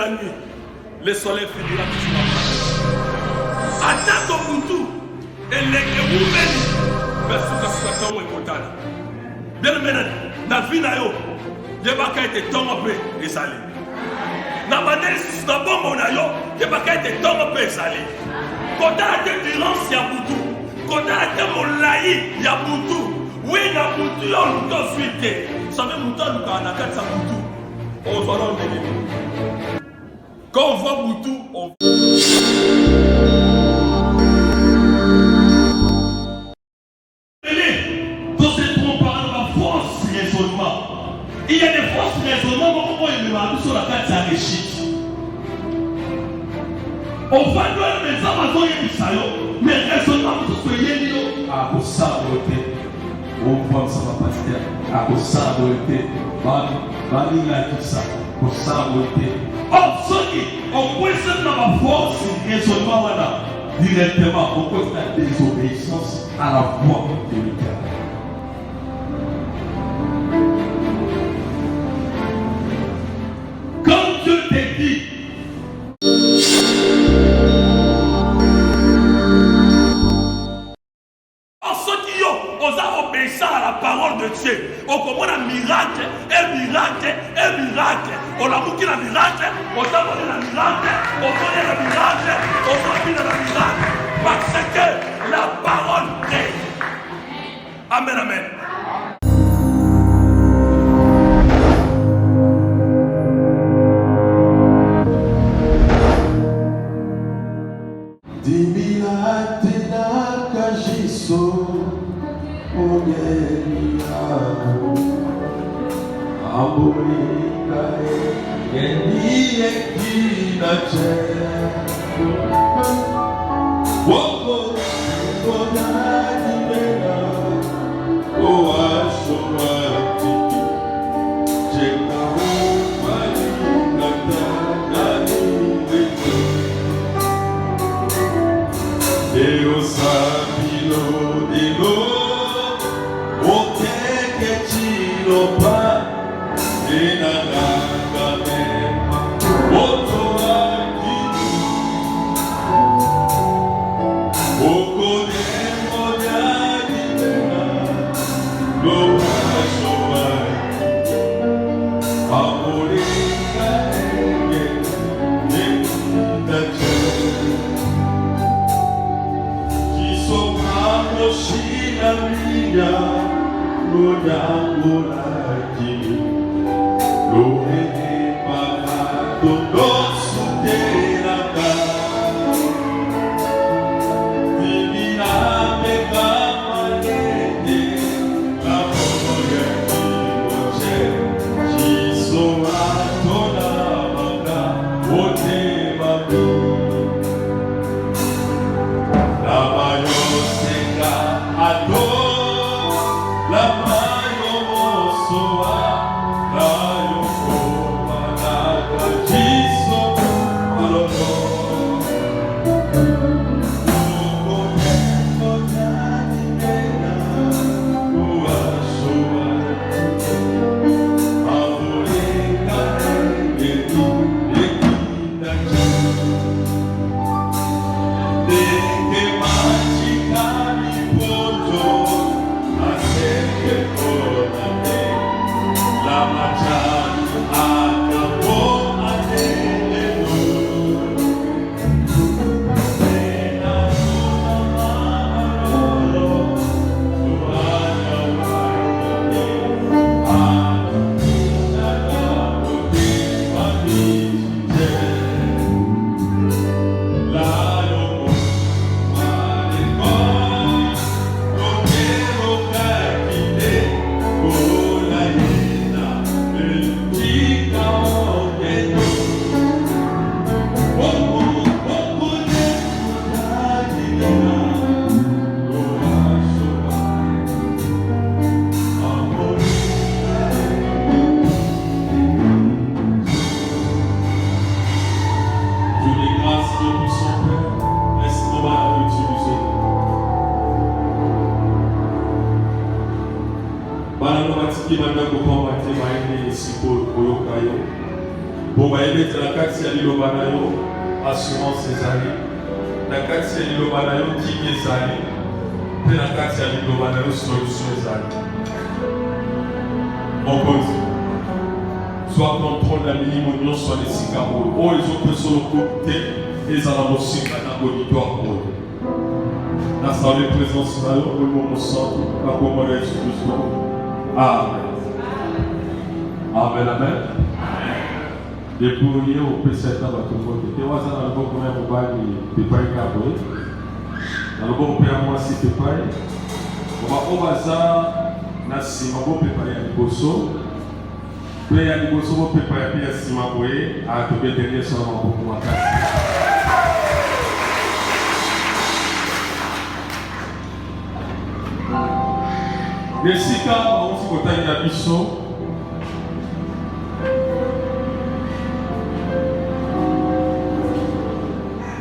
la nuit, le soleil finira toujours. Attends ton Moutou, et les Kéboumeni, mais ce que tu as bien aimé, na vie na yo, yebaka ete tongo pe ezali. Na bandeli susu na bongo na yo, yebaka ete tongo pe ezali. Kota ate violence ya butu, kota ate molai ya butu. Oui, na butu yo luto suite. Sabe mutu aluka na kati sa butu. On voit l'homme de. Quand on voit butu, on il y a des fausses raisonnements pour il me sur la carte de réussite. On va nous les Amazons et les salons, mais raisonnements pour ce yélo. À cause ça, on voit ça va passer. À cause ça, Bali l'a dit ça. Pour ça, on peut se dans la force raisonnement voilà. Directement, on peut faire désobéissance à la voix de l'Éternel. Quand Dieu te dit, en ce qui on a obéi à la parole de Dieu, on comprend un miracle, on a bouqué la miracle, on a donné la miracle, on connaît la miracle, on a mis la miracle, parce que la parole est. Amen, amen. Bon, bah, il est dans la carte, il y a l'ilobanayo, assurance des années. La carte, il y a l'ilobanayo, qui est années. Puis la carte, il y a l'ilobanayo, solution des années. On cause. Soit contrôle la minimum, soit les cicaroles. Oh, les autres sur le côté, les alamoussi, dans l'auditoire. La salle de présence, là, le moment centre, la commande est sur le sol. Amen. Amen, amen. Et pour y aller au PC, tu vas te voir. Tu vas dans le bon coin, tu vas te payer caboué. Dans le bon coin, moi, si tu payes, on va au bazar, nasi, on va préparer un bosso. Puis, il y a des bosso, on va préparer un simaboué, à te faire derrière sur un bon coin. Les sika, on se côté de la biso.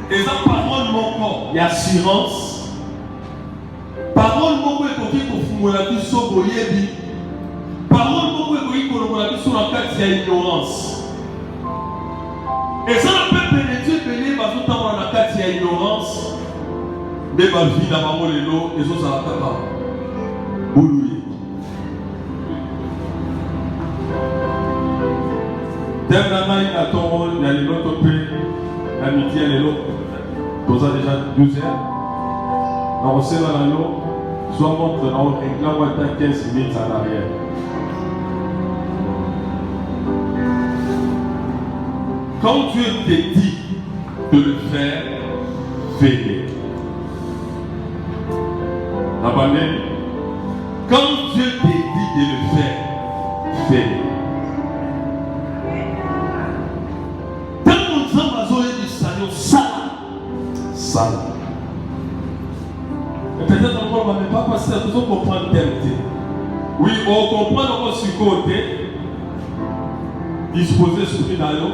Et ça, parole mon corps, il y a assurance. Parole mon corps, il faut la biso boyebi. Parole mon corps, il faut la biso dans le cadre de l'ignorance. Et ça, on peut pénétrer, parce que dans le cadre de l'ignorance, mais ma vie dans ma mole et l'eau, et ça, ça va pas. Boulouye. Dès maintenant, il y a ton rôle, il y a les autres pays, la midi, il y a les autres. Dans ça déjà 12 heures. On recèle dans l'eau, soit montre dans le réclame 15 minutes en arrière. Quand Dieu te dit de le faire, fais-le. Abandonne. Quand Dieu te dit de le faire, fais-le. Tant qu'on s'en va zoer du salon, ça. Et peut-être encore, on ne va pas passer à tout ça pour comprendre tel thé. Oui, on comprend encore sur le côté, disposer l'esprit dans l'eau,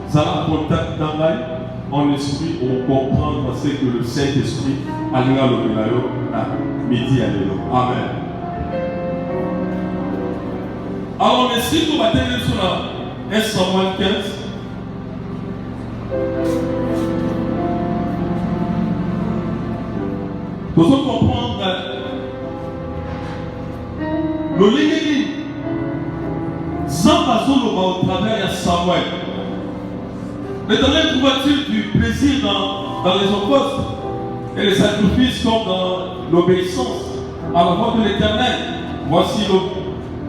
ça va en contact dans l'ail, en esprit, on comprend parce que le Saint-Esprit allera le médaillon à midi à l'eau. Amen. Alors, mais si vous battez sur la 1 Samuel 15, vous devez comprendre le Légué, Zambazolo va au travers de Samuel. L'Éternel trouva-t-il du plaisir dans les holocaustes et les sacrifices comme dans l'obéissance à la voix de l'Éternel? Voici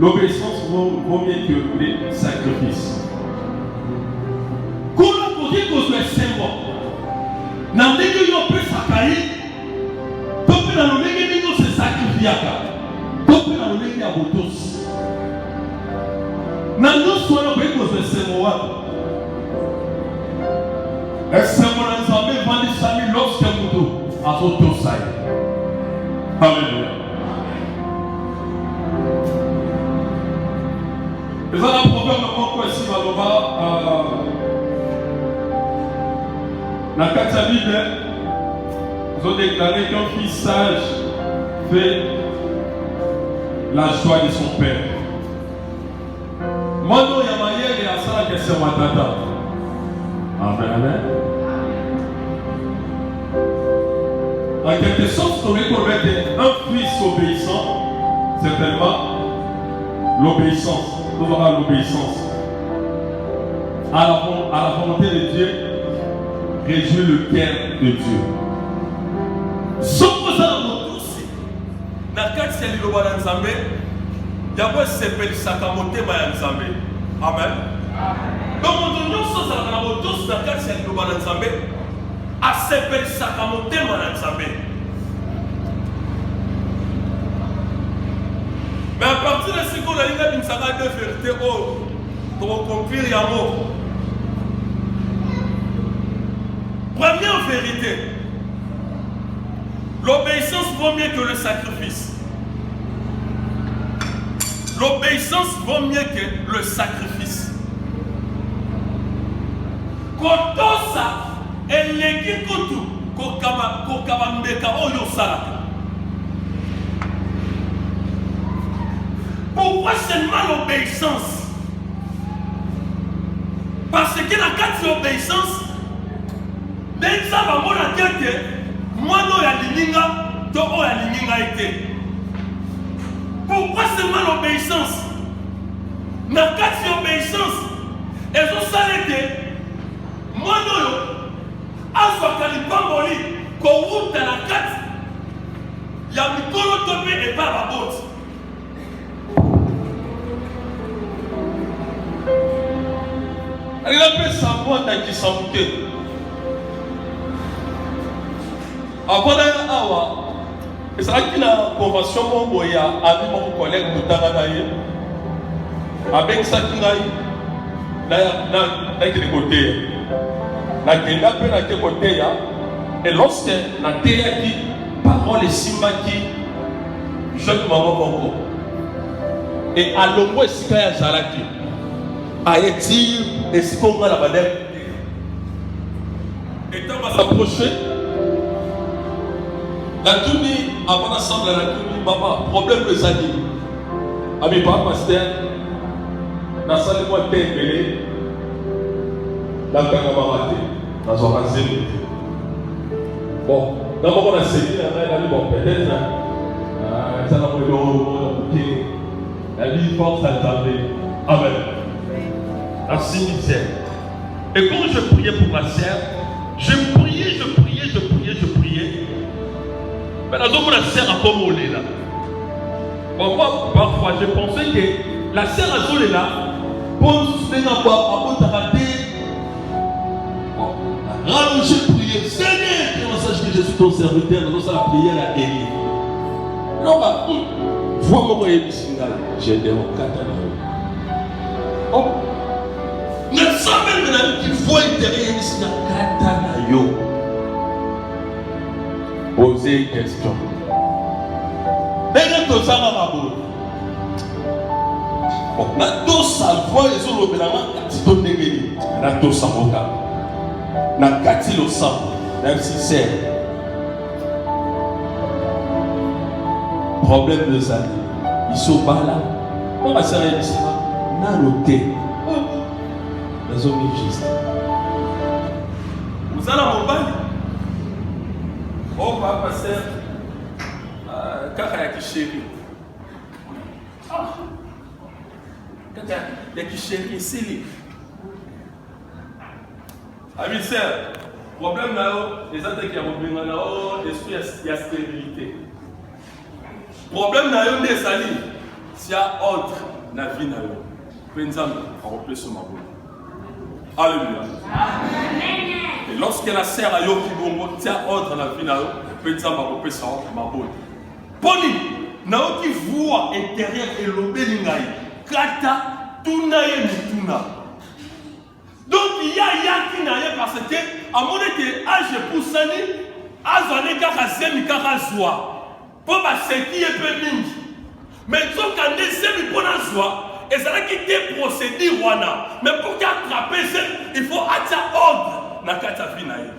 l'obéissance vaut mieux que les sacrifices. Comment pour dire que vous êtes symbole? N'a dit que vous pouvez s'accueillir. Tout le monde se sacrifie. Tout le monde est à votre tous. N'a nous soyons que vous êtes symbole. Et c'est mon ensemble, vendez sami lorsque vous à votre side. Alléluia. Et ça, la proverbe encore ici, Maloba, dans la carte de la Bible, ils ont déclaré qu'un fils sage fait la joie de son père. Moi, non, il y a manière et à ça, la question matata. Amen, amen. En quelque sorte, on est pour mettre un fils obéissant, certainement, l'obéissance. Nous aurons l'obéissance. À la volonté de Dieu, réjouir le cœur de Dieu. Sauf que ça, dans tous, dans le cas de celui de Nzambe, d'abord, c'est le sakamote ma Nzambe. Amen. Donc, nous sommes dans le cas de celui de Nzambe, à s'appeler sakamote ma Nzambe. Mais à partir de ce qu'on a dit, il y a une vérité pour conclure l'amour. Première vérité, l'obéissance vaut mieux que le sacrifice. L'obéissance vaut mieux que le sacrifice. Quand ça, elle est qui tout, pourquoi seulement l'obéissance? Parce que la carte d'obéissance, même ça va mon tête, moi non ya lininga, to o ya lininga été. Pourquoi seulement l'obéissance? La carte d'obéissance, elles ont s'arrêté. Moi non, azwa kalipamboli, ko wuta la carte, ya mikolo topé et pas la botte. Il a fait savoir qu'il s'en foutait. Avant d'aller à Awa, et c'est là qu'il a une convention pour Boya avec mon collègue Moutaganaye. Avec ça qu'il a eu, là, il est de côté. La Kenda peut être de côté. Et lorsque la terre dit, parole et Simbaki, jeune maman Bongo. Et à l'ombre, c'est qu'il y a Zalaki. Aïe-t-il, et si on va la madame, et on va s'approcher. La tournée, avant d'assemblée, la tournée, maman, problème de Zadi. Ami, pas pasteur, la salle de moi, t'es la paix va rater, dans un raser. Bon, d'abord, on a saisi, on a dit, bon, peut-être, ça n'a pas eu la vie force à t'amener. Amen. La cimetière. Et quand je priais pour ma sœur, je priais. Mais la zone où la sœur a commencé là. Bon, moi, parfois, je pensais que la sœur a zone là, pour soutenir à alors j'ai prié, Seigneur, comment sache que je suis ton serviteur, dans sa prière à Élie. Non, bah, vois-moi moi, j'ai des katana. Oh, ne savez pas qu'il faut intérêt ici, la katana yo. Posez une question. D'ailleurs, tout ça va m'abonner. Bon, na tout ça, voix et sur le bénin, c'est ton négligé. Na tout ça, mon gars. Na kati le sang, même si c'est problème de ça, ils sont pas là. On va s'arrêter ici, n'a noté. Les hommes juste. Vous allez mon bail. Oh, papa, pasteur, kaka ya kisheri. Kaka ya kisheri, c'est lui. Amis sœurs, problème là, les attaques qui ont besoin là, l'esprit il y a stérilité. Problème là, on est sali. S'il y a autre dans la vie là, pensez-moi, on replace sur ma boule. Alléluia. Et lorsque la sœur a eu qui bon, s'il y a autre dans la vie là, pensez-moi, on replace sur ma boule. Poni, na qui voit intérieur et l'obélingaï, kata, tunaye mutuna. Donc il y a qui n'a rien parce que à mon été âge pour sani azane kaka zemi kaka zwa pour ba seki et peu mingi mais donc quand les zemi pour la zwa et ça qui te procédure wana mais pour qu'attraper ça il faut attirer ordre na kata finaye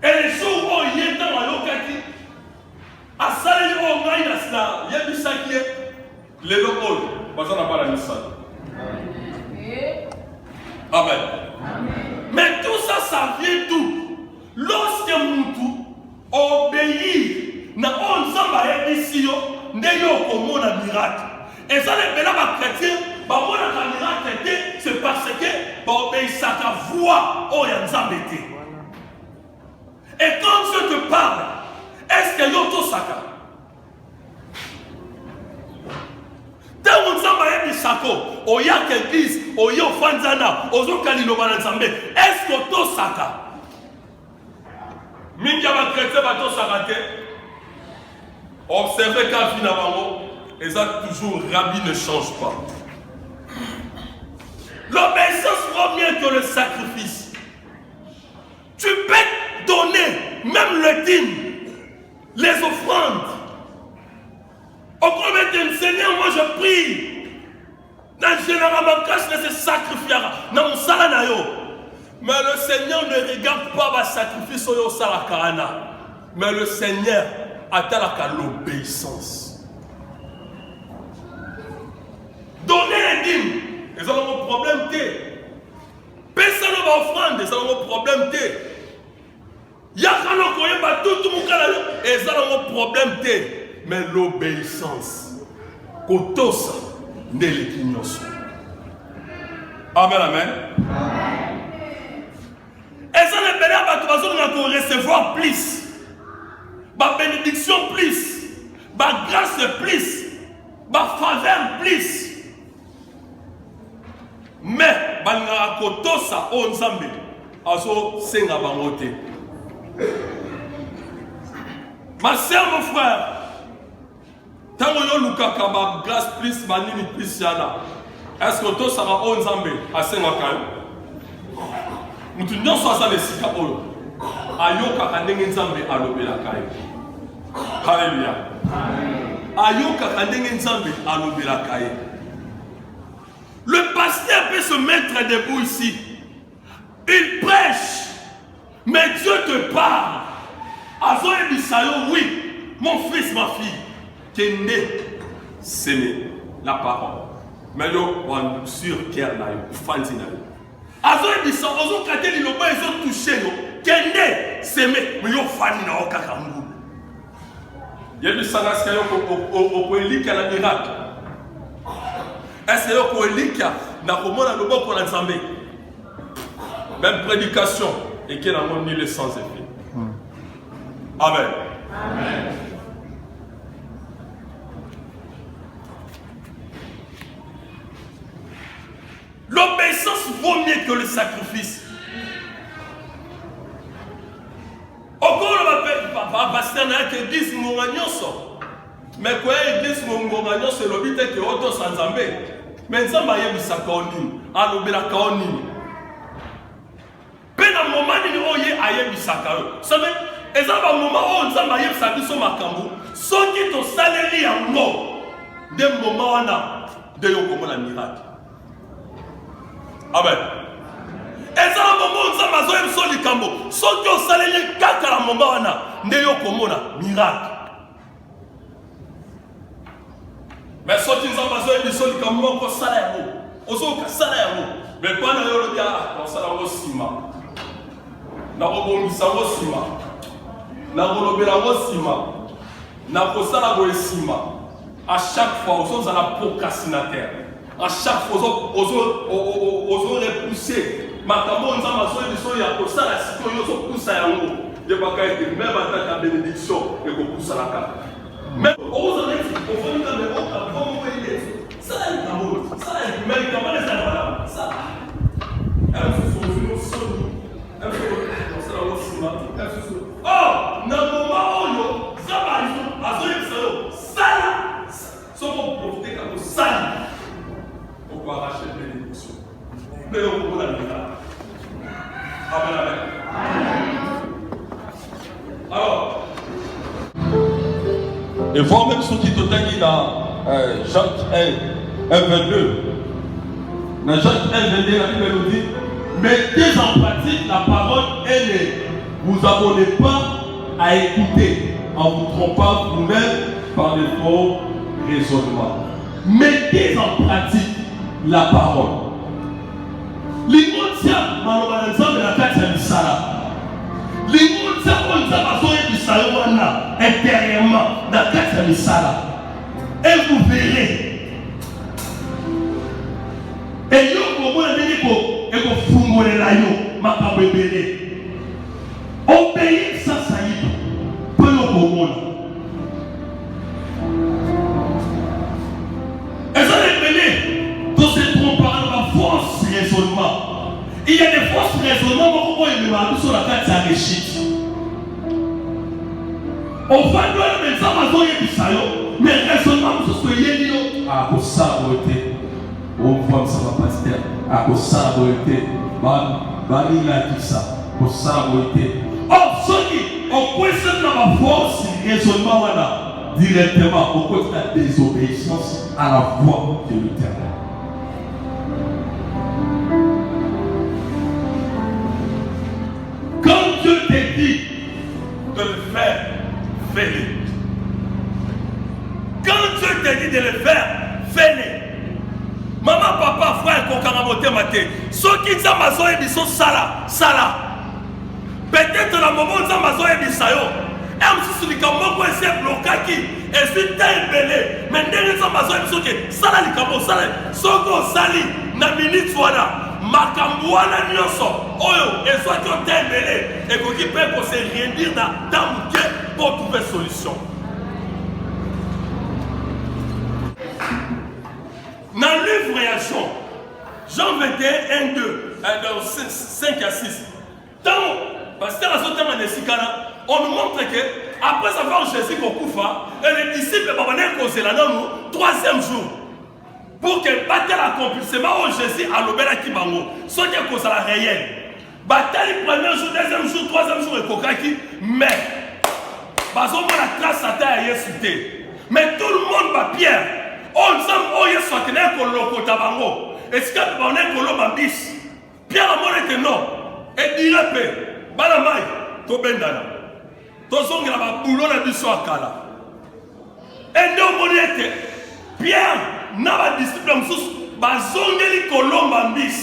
et les jours où il y a dans la localité à saler au gaïna ça il y a du sakier les locaux parce qu'on n'a pas la mission. Amen. Mais tout ça, ça vient d'où? Lorsque Moutou obéit, na on s'en va ici, n'ayons comme un miracle. Et ça, les bénévoles chrétiens, on a un miracle, c'est parce que obéissent à ta voix, oh, y'a un embêté. Et quand je te parle, est-ce que y'a tout ça? Oya l'église, oya fanzana, ozo kalilo banzambe. Est-ce que to saka? Mingi ba chrétien ba to sakate. Observez qu'à finalement, et ça toujours rabbi ne change pas. L'obéissance vaut mieux que le sacrifice. Tu peux donner même le dîme, les offrandes. Au premier de Seigneur, moi je prie. Dans généralement, quand je se sacrifiera, dans mon salanayo. Mais le Seigneur ne regarde pas ma sacrifice au salakarana. Mais le Seigneur attend l'obéissance. Donnez les dîmes. mais ça a un problème. Il y a un problème. Mais l'obéissance, kotosa, n'est l'équignos. Amen, amen. Et ça ne peut pas recevoir plus. Ma bénédiction plus. Ma grâce plus. Ma faveur plus. Mais, balingara kotosa o nzambe azo senga bangote. Ma sœur, mon frère, tant que nous avons grâce plus, manini plus yana. Est-ce que tout ça va o nzambe a senga kayo? Mutu nyonso aza lesika oyo. Ayoka kandenge nzambe alobela kayo. Alléluia. Ayoka kandenge nzambe alobela kayo. Le pasteur peut se mettre debout ici. Il prêche. Mais Dieu te parle. Azoé Bissayo, oui. Mon fils, ma fille. Kende. C'est la parole. Mais là, on sur cœur là, fanzi là. Azoé Bissayo, on a dit le bas, ils ont touché. Kende. C'est mais yo fani na okakambu. Il y a du sangas kayo au poélique à la miracle. Est-ce que vous avez dit que même prédication et qu'il a mis le sans effet. Amen. Amen. L'obéissance vaut mieux que le sacrifice. Au cours de ma pasteur qui dit mais quoi église mongonganyo c'est le but que auto sans zambé mais nzamba yebisa kaoni alobela kaoni pena moment ni oye ayebisa kao savez ezaba moment o nzamba yebisa biso makambu soki to saleri yango de moment wana de yokomona miracle. Amen. Ezaba moment nzamba zo yebisa likambo soki o saleri kaka la moment wana de yokomona miracle. Mais si tu as besoin de choses comme moi, on salaire, on salaire, mais pas dans le dia, on salaire au ciment. Na robonisa au ciment. Na rolobela au ciment. Na kosala au ciment. À chaque fois, on a la procrastinateur. À chaque fois, on repousser. Makambo on a besoin de choses ya kosala siko yo so poussa yango. Je pas que même à ta bénédiction et ko poussa la carte. Mais on a dit on va nous donner ça est amour, ça est même comment les avoir ça. Elle se souvient au sol, elle se souvient au ciment, elle se souvient. Oh, na moment où ça va, azoye ça, ça va profiter comme ça. Pour arracher les bénédictions. Mais on peut la dire. Amen, amen. Alors, et voir même ce qui te dit dans Jacques 1, 22. Dans Jacques 1, 22, la Bible nous dit mettez en pratique la parole et ne vous abonnez pas à écouter en vous trompant vous-même par de faux raisonnements. Mettez en pratique la parole. L'imotia, malheureusement, de la carte de Sala. L'imotia, on a besoin du salon intérieurement, dans la carte de Sala. Et vous verrez. Et vous voyez que vous fumez la yo, ma kabebele. Obéir ça, ça y est. Peu le commun. Et ça révélé dans ces trompes par la fausse raisonnement. Il y a des fausses raisonnements, pourquoi il me a sur la carte de réussite. On va nous mettre ça à zoyer du salon, mais raisonnement, vous soyez dit, ah, pour ça, vous êtes. On voit ça va pasteur. À cause ça, vous êtes. Bali l'a dit ça. Pour ça, vous êtes. Oh, ceux qui ont questionné la force, raisonnement, directement, au côté de la désobéissance à la voix de l'Éternel. Quand Dieu te dit de le faire, fais-le. Quand Dieu te dit de le faire, fais-le. Maman, papa, frère, kokanga motema te. Soki nzambe azoyebisa sala, sala. Peut-être na moment nzambe azoyebisa yo. Mosusu likambo moko esi eblokaki esi te ebele. Mais ndenge nzambe azoyebisa ke sala likambo osala. Soki osali na minute wana makambo wana nyonso oyo ezwaki yo te ebele ekoki mpe kose réunir na temps moke pour trouver solution. Dans le livre ya Jean 21, 1, 2, 5 à 6, tant, parce que on nous montre que après avoir Jésus Kokufa, et les disciples ont troisième jour, pour que bataille l'accomplissement où Jésus a l'obéla qui bango, ce qui est cause à la réelle. Bataille premier jour, deuxième jour, troisième jour et kokaki, mais, parce qu'on a la trace à terre et cité. Mais tout le monde va Pierre. On s'en est sorti d'un colo tabango. Est-ce que on est colo mambis? Pierre a mon été non. Et dirait pe, balamai, to bendana. To zongi la baboulon na biso akala. Et non mon été. Pierre n'a pas disciple msous, bazongeli colo mambis.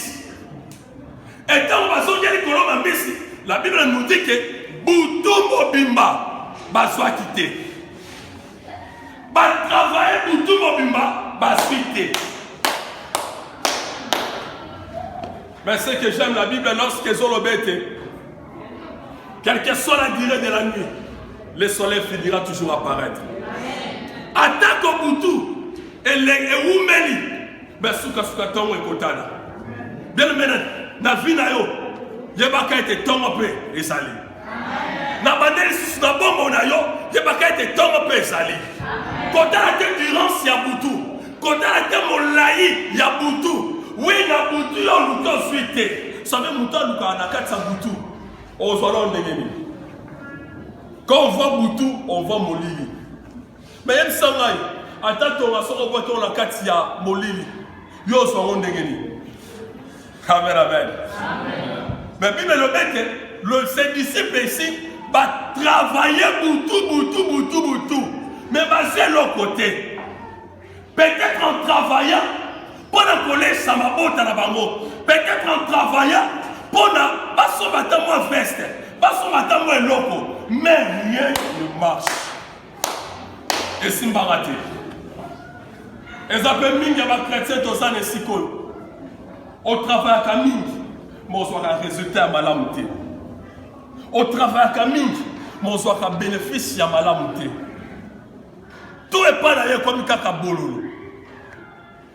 Et quand bazongeli colo mambis, la Bible nous dit que Boutou Mobimba bazwa quitté. Travailler pour tout le monde, suite. Mais ce que j'aime la Bible, lorsqu'ils ont l'obéité, quelle que soit la durée de la nuit, le soleil finira toujours apparaître. Attaque au boutou, et les oumeli, mais souka tongo et kotana. Bien maintenant, na vie na yo, yebaka été tongo pe et sali. Na bandeli sous na bombo na yo, yebaka été tongo pe et sali. Quand on a été durance, il y a Boutou. Quand on a été Molaï, il y a Boutou. Oui, il y a Boutou, il y a Boutou suite. Ça veut dire que on a 400 Boutou. On voit l'on dégaine. Quand on voit Boutou, on voit Molili. Mais il y a ça, attends, on a sorti on a 400 Molili. Il y a l'on dégaine. Amen, amen. Mais puis, le disciple ici va travailler Boutou. Mais basé de l'autre côté, peut-être en travaillant, pour ne coller ça ma botte à la bango, peut-être en travaillant, pour ne pas se battre moins veste, pas se battre moins loco, mais rien ne marche. Et si je raté, ils appellent Mingi à ma chrétien, tout ça n'est si cool. Au travail à Mingi, mon soit un résultat à ma lamouté. Au travail à Mingi, mon soit un bénéfice à ma lamouté. Tout n'est pas d'ailleurs comme Kaka Bololo.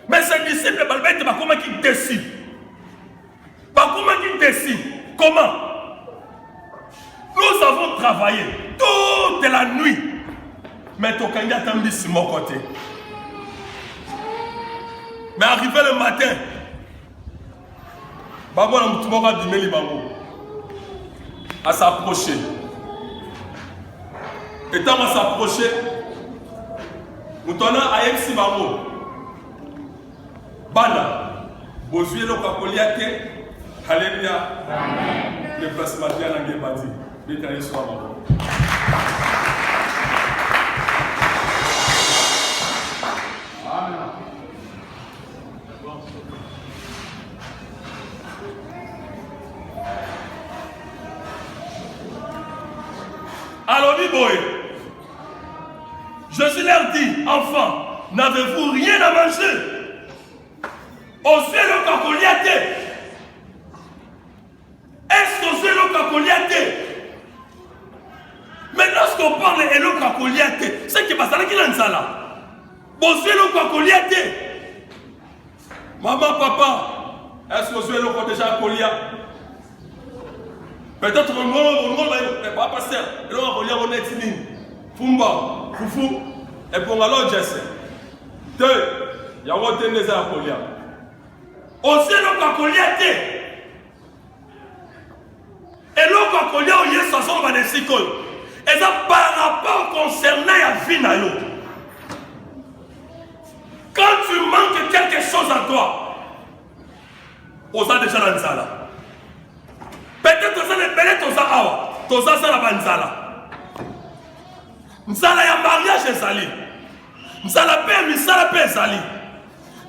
Mais ces disciples, comment ils décident? Comment ils décident? Comment? Nous avons travaillé toute la nuit. Mais ton candidat t'a mis sur mon côté. Mais arrivé le matin, à s'approcher. Étant à s'approcher, nous tenons à MC Bango. Bana, Bozué le Kakoliate, Alléluia. Le placement de la Guébadi. Détaillé sur Bango. Alors, Biboy, Jésus leur dit, enfants, n'avez-vous rien à manger? Osez le Kakoliate. Est-ce que osez le Kakoliate? Mais lorsqu'on parle de le Kakoliate, c'est qui passe à la Kilansala. Osez le Kakoliate. Maman, papa, est-ce que osez le déjà Kolia? Peut-être que le monde n'est pas passé. Et là, on est ici. Fumba, Foufou, et pour alors Jesse. Deux, il y a un des Kolia. Osez le Kakoliate. Et le Kakolia, il y a 60 ans de cycle. Et ça, par rapport concernant la vie, quand tu manques quelque chose à toi, osa déjà dans Nzala. Peut-être que ça n'est pas tosa awa, tosa ça la banzala. Nzala ya mariage ezali. Nzala pe misala pe ezali.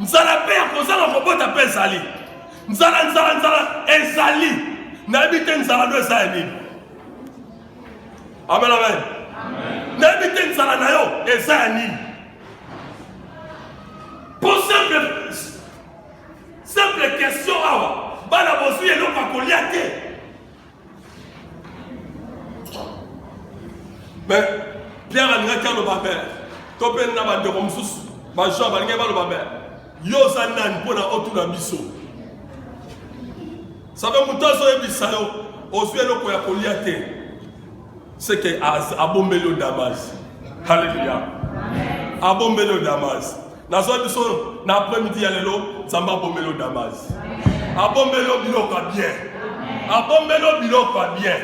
nzala pe ya kozala kobota pe ezali nzala ezali nayebi te nzala no eza ya nini amen amen nayebi te nzala na yo eza ya nini po simple question awa bana bozwi eloko akolia te mais Pierre alingaki aloba mare to mpe na bandeko mosusu bajean balingai baloba mare yo oza nani mpona otuna biso sabe moto azoyebisa yo ozwi eloko ya kolia te seke abombeli yo Damas halleluya abombeli yo Damas nazoya biso na après-midi ya lelo nzambe abombeli yo Damas abombeli yo biloko ya bien abombeli yo biloko ya bien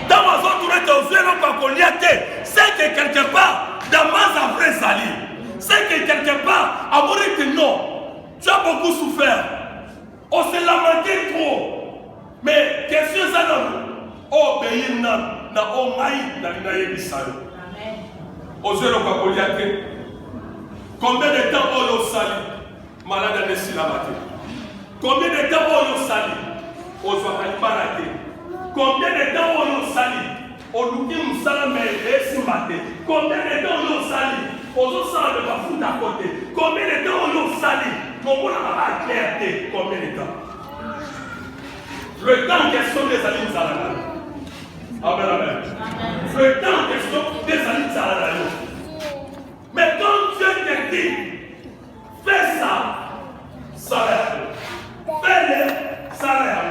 ntango azotuna te ozwi eloko ya kolia te seke quelque part Damas a vrai ezali seke quelque part amoni te non tu as beaucoup souffert on s'est lamenté trop mais question ça non obéir na ongai na lina yebisa yo ozwi eloko ya kolia te combien de temps oyo osali malade anesilama te combien de temps oyo osali ozwaka libala te combien de temps oyo osali oluki mosala me esimba te combien de temps oyo osali ozosala me bafuta kote combien de temps oyo osali momonaka baclair te combien de temps le temps en question ezali nzala na yo amen amen le temps en question ezali nzala na yo mais quand Dieu te dit fais ça salaire fais-le salaire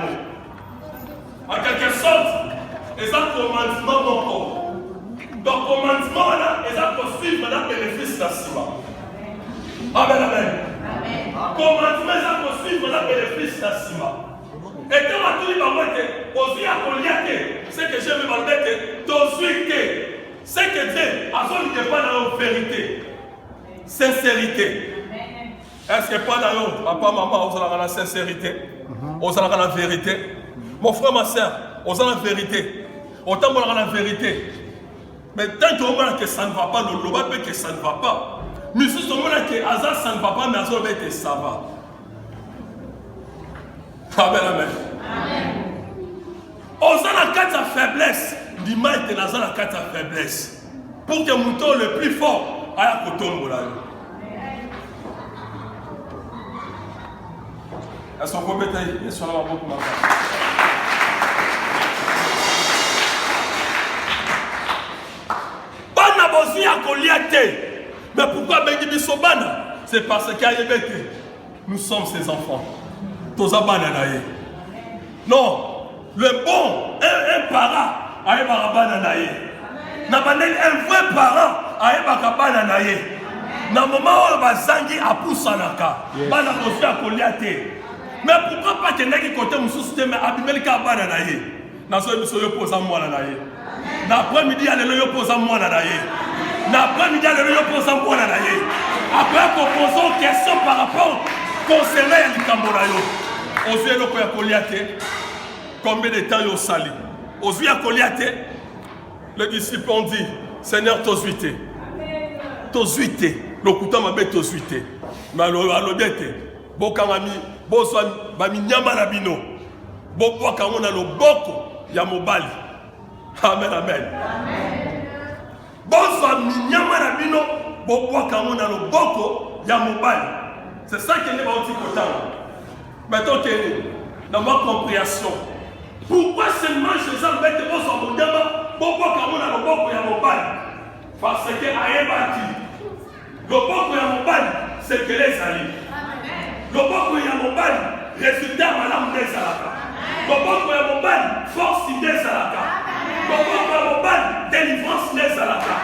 en quelque sorte eza commandement moko donc commandement wana eza kosuivre na bénéfice na nsima amen amen commandement eza kosuivre na bénéfice na nsima ete batuli bango ete ozwi ya kolia te ce que je me baloba ete tozwi te ce que Dieu azolinga epai na yo vérité sincérité est-ce que epai na yo papa mama ozalaka na sincérité ozalaka na vérité mon frère ma soeur oza na vérité otambolaka na vérité mais tant que omona que ça ne va pas loloba mpe que ça ne va pas misusu omona que aza ça ne va pas mais azoloba ete ça va amen amen oza na kati ya faiblesse ndima ete naza na kati ya faiblesse pour que moto le plus fort aya kotombola yo est-ce qu'on peut mettre yesu ala maboko makasi bana bozwi ya kolia te mais pourquoi bengi biso bana c'est parce qu'ayebe te nous sommes ses enfants toza bana na ye non le bon un parent ayebaka bana na ye na bandeli un vrai parent ayebaka bana na ye na moment oyo bazangi apusanaka bana bozwi ya kolia te mais pourquoi pas kendaki kote mosusu te mais abimeli kaka bana na ye nazoyebi biso yo mpo oza mwana na ye na après-midi ya lelo yo mpo oza mwana na ye na après-midi ya lelo yo mpo oza mwana na ye akoya kopose aux questions par rapport concernant ya likambo na yo ozwi eloko ya kolia te combien de temps yo osali ozwi ya kolia te les disciples ont dit Seigneur tozwi te lokuta mabe tozwi te mais alobi ete bokangami bozwa baminyama na bino bobwaka yango na loboko ya mobali amen amen bozwa minyama na bino bobwaka yango na loboko ya mobali c'est ça que nde bauti kotanga maintenant ke na ma compréhension pourquoi seulement Jésus mbete bozwa monyama bobwaka yango na loboko ya mobali parce que ayebaki loboko ya mobali sekele ezali loboko ya mobali résultat malamu nde ezalaka loboko ya mobali force nde ezalaka loboko ya mobali délivrance nde ezalaka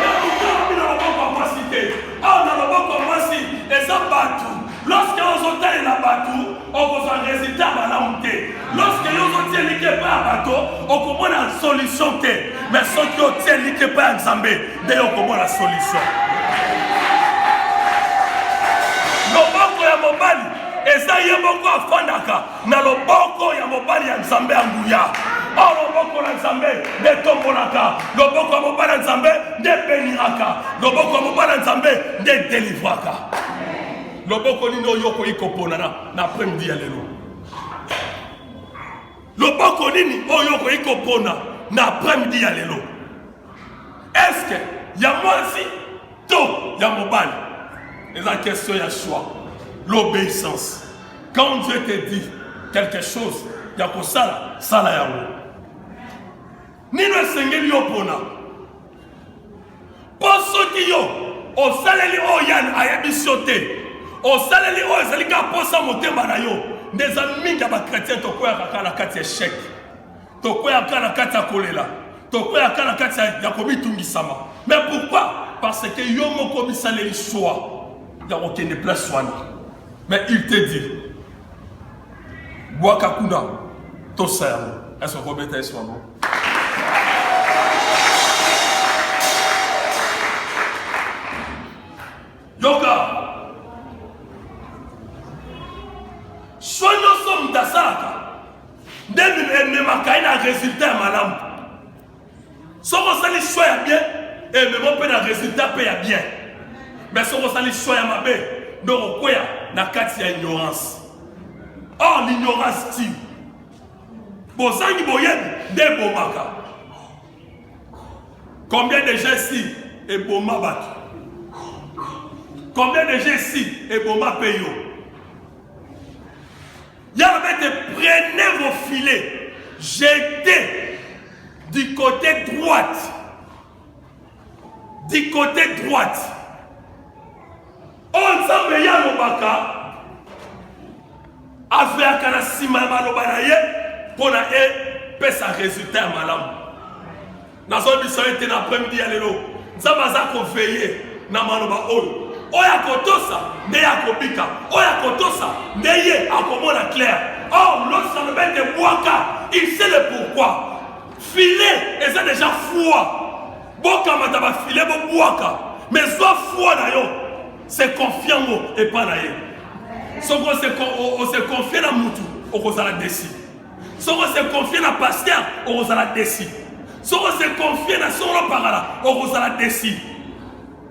yakutaa na loboko ya mwasi te awa na loboko ya mwasi eza bato lorsque ozotalela bato okozwa résultat malamu te lorsque yo ozotia like epai ya bato okomona solution te mais soki otia like epai ya nzambe nde okomona solution loboko ya mobali eza ye moko afandaka na loboko ya mobali ya nzambe ya nguya o loboko na nzambe nde tombolaka loboko ya mobali ya nzambe nde beniraka loboko ya mobali ya nzambe nde delivraka loboko nini oyo koyikopona na après-midi ya lelo. Loboko nini oyo koyikopona na après-midi ya lelo. Est-ce que ya mwasi to ya mobali? C'est la question ya choix, l'obéissance. Quand Dieu te dit quelque chose, ya ko sala yango. Nino esengeli yo pona. Poso ki yo osaleli oyan ayebisi te. Osaleli o ezali ka posa motema na yo. Ndeza mingi ya ba chrétien to koya kaka na kati ya échec. To koya kaka na kati ya kolela. To koya kaka na kati ya kobitungisama. Mais pourquoi? Parce que yo moko bisaleli choix. Ya okende place wana. Mais il te dit Boaka kuna to sayamo. Est-ce qu'on peut mettre ça bon? Yoga. Sono som dasaka. Ndemi makaina résultat malamu. Soko sali choix bien et même on peut na résultat paye bien. Mais soko sali choix mabe donc koya na kati ya ignorance. Or l'ignorance tue. Bozangi boyebi de bomaka. Combien de gens ici et boma batu? Combien de gens ici et boma payo? Yahvé, prenez vos filets, jetez du côté droite. Du côté droite. On s'en met à l'obaka. Affaire kana sima maloba na ye pona pesa résultat malam. Na zo biso ete na après-midi ya lelo. Nzamba za ko veiller na maloba oyo. Oya kotosa ne ya kobika. Oya kotosa ne ye akomona clair. Or lorsqu'on met des boaka, il sait le pourquoi. Filet et c'est déjà foi. Boka mataba filet bo boaka. Mais soit foi na yo, c'est confiant et pas na ye. Si on se confie dans Moutou, on va la décider. Si on se confie dans Pasteur, on va la décider. Si on se confie dans son parala, on va la décider.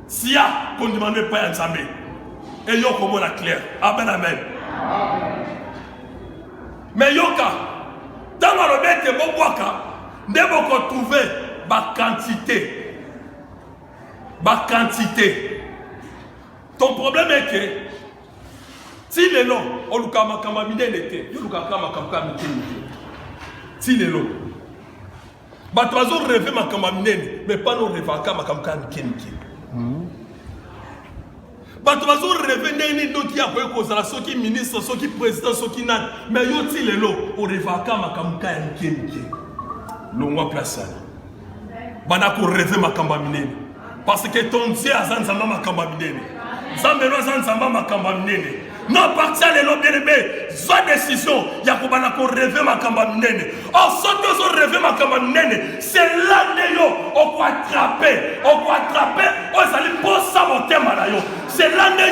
Si y a qu'on ne demande pas à Nzambe, et yo comme la claire. Amen, amen. Mais yoka, dans le bête de Boboaka, ne peut trouver ma quantité. Ma quantité. Ton problème est que si les lots, on nous a camaminé l'été, on nous a camaminé. Si les lots, bah tu vas rêver ma camaminé, mais pas nous rêver ma camaminé. Bah tu vas rêver n'est d'autres qui a pas cause à ceux qui ministre, ceux qui président, ceux qui n'a, mais yo si les lots, on rêve ma camaminé. L'on va placer. Bah n'a qu'on rêver ma camaminé, parce que ton Dieu a zanzama ma camaminé. Zambelo zanzama ma camaminé. Non, partir les lots bien aimés, soit décision, il y a qu'on rêve ma cambaminene. Or, ceux qui ont rêvé ma cambaminene, c'est là que on peut attraper, on s'allie pour ça mon thème à yo. C'est là que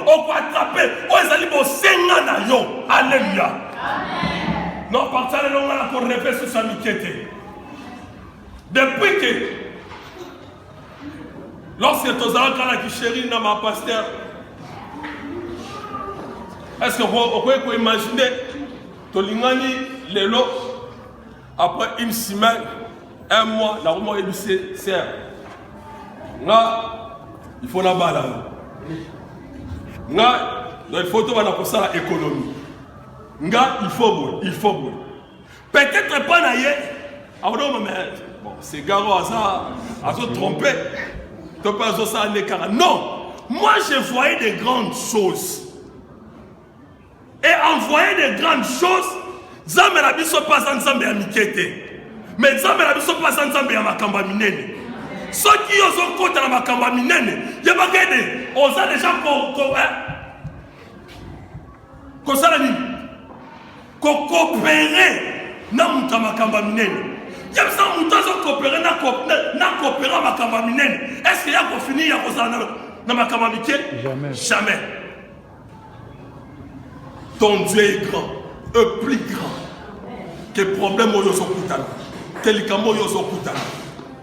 on peut attraper, on s'allie pour s'engager à yo. Alléluia. Non, partir les lots, on a qu'on rêve sur sa miquette. Depuis que, lorsque tu as qui chérit dans ma pasteur, est-ce que vous pouvez imaginer Tolingani, Lélo, après une semaine, un mois, la roue est serre. Là, il faut la balle. Là, il faut tout pour ça l'économie. Là, il faut. Peut-être pas naïe. Bon, c'est garo à se tromper. Tu peux pas ça en non, moi je voyais des grandes choses. Et en voyant des grandes choses, Zambé n'a pas ensemble à Mikete. Mais Zambé n'a pas ensemble à Makamba Minene. Ceux qui ont compte à Makamba Minene, il y a pas gagné. On a déjà coopéré dans Makamba Minene. Il y a ça, on coopéré dans coopérer Makamba Minene. Est-ce qu'il y a pour finir dans Makamba Minene? Jamais. Ton Dieu est grand, plus grand que le problème où ils ont coûté.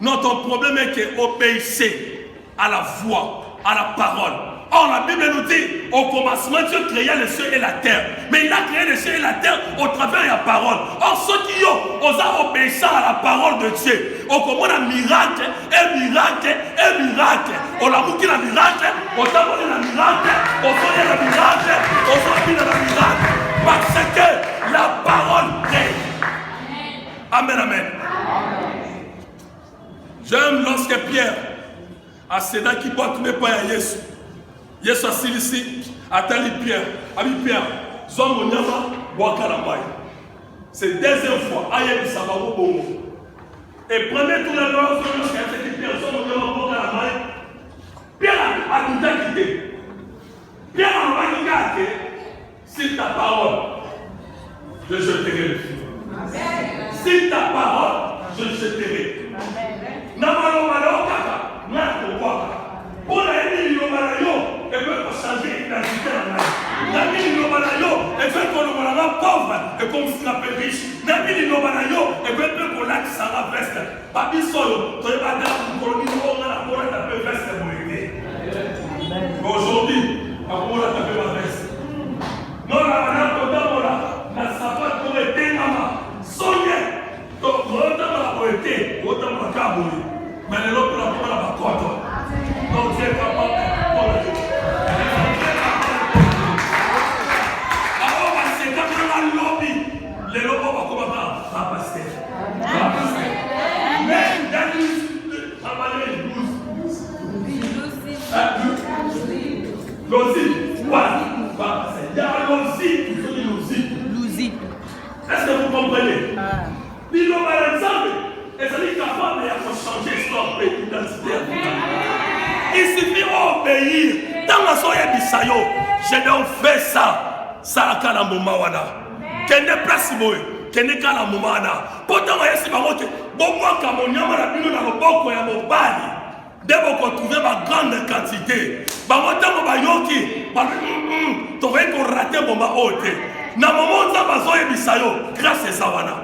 Non, ton problème est que obéissez à la voix, à la parole Or, la Bible nous dit, au commencement, Dieu créa les cieux et la terre. Mais il a créé les cieux et la terre au travers de la parole. Or, ceux qui ont obéi à la parole de Dieu, au comment un miracle, un miracle, un miracle. On a bouqué la miracle, on a donné la miracle, on a donné la miracle, on a donné la miracle. Parce que la parole crée. Amen, amen. J'aime lorsque Pierre, à Sénat qui boit tous les points à Jésus. Yesu asilisi atali Pierre, ami Pierre, zomo nyama boaka la maille. C'est deuxième fois, aye bisabango bongo. Et premier tour de l'heure, lorsqu'il a dit Pierre, zomo nyama boaka la maille. Pierre a tout quitté. Pierre a dit, si ta parole, je jeterai le feu. Si ta parole, je jeterai. Namalo malo kaka, na kokwa. Pour la vie, elle veut changer l'identité en elle. La vie, elle veut qu'on soit pauvre et qu'on soit riche. La vie, elle veut qu'on ait sa veste. Papi solo, tu vas dire qu'on a la veste pour aider. Aujourd'hui, on a tapé la veste. Non, la sapate pour aider maman. Sonia, donc, on a pour aider, on a pour cabouler. Mais l'autre, on a pour la bacote. Donc, Dieu est capable de les lobos vont commencer à passer. Mais dans est-ce que vous comprenez? Il va ensemble et ça dit capable de changer l'histoire et l'identité. Il suffit d'obéir. Dans la soirée bisayo, je n'ai fait ça. Ça a un moment. Kende place boy, kende kala mumana. Pourtant yesi bangote, bon moi comme on yama la bino na loboko ya mobali. Debo ko trouver ma grande quantité. Bangote mo bayoki, ba to va ko rater bomba ote. Na moment za bazoye bisayo, grâce à wana.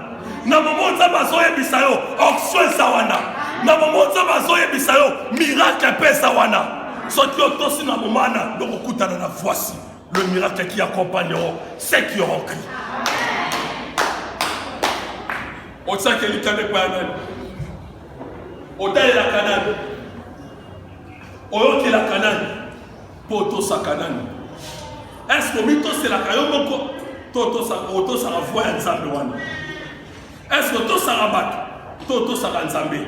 Na moment za bazoye bisayo, auction za wana. Na moment za bazoye bisayo, miracle pesa wana. Soki otosi na mumana, donc okutana na voici le miracle qui accompagneront ceux qui auront crié. On sait que l'État n'est pas un homme. On est la Canane. On est la Canane. Pour tout ça, Canane. Est-ce que Mito c'est la Canane? Toto ça envoie un Zambéwan. Est-ce que tout ça rabat? Toto ça va Zambé.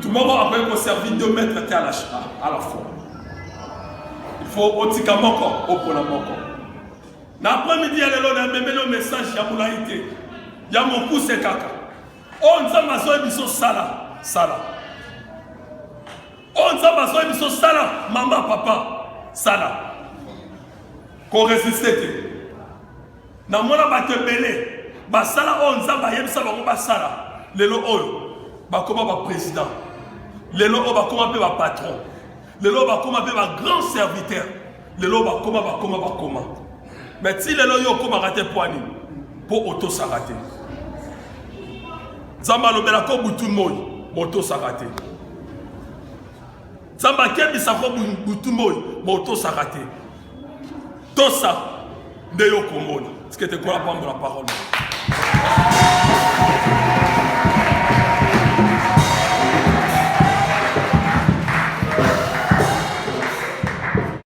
Tout le monde après qu'on servir 2 mètres à la fois. Il faut otika moko, opona moko. L'après-midi, il y a le message, il y a moulaïté. Il y a mon pouce kaka. On s'en va sur l'émission Sala. On s'en va sur l'émission Sala. Maman, papa, Sala. Qu'on résiste. Dans mon abattu belé. Sala, on s'en va yem ça Sala. Lelo oyo. Comment va président. Lelo oyo comment va patron. Lelo comment va grand serviteur. Lelo comment. Mais si lelo yo comment rater poani pour auto s'arrêter. Zamba lobela ko butu moy moto s'arrêter. Zamba kebisa ko butu moy moto s'arrêter. Tout ça de yo komona. Ce qui était quoi la parole.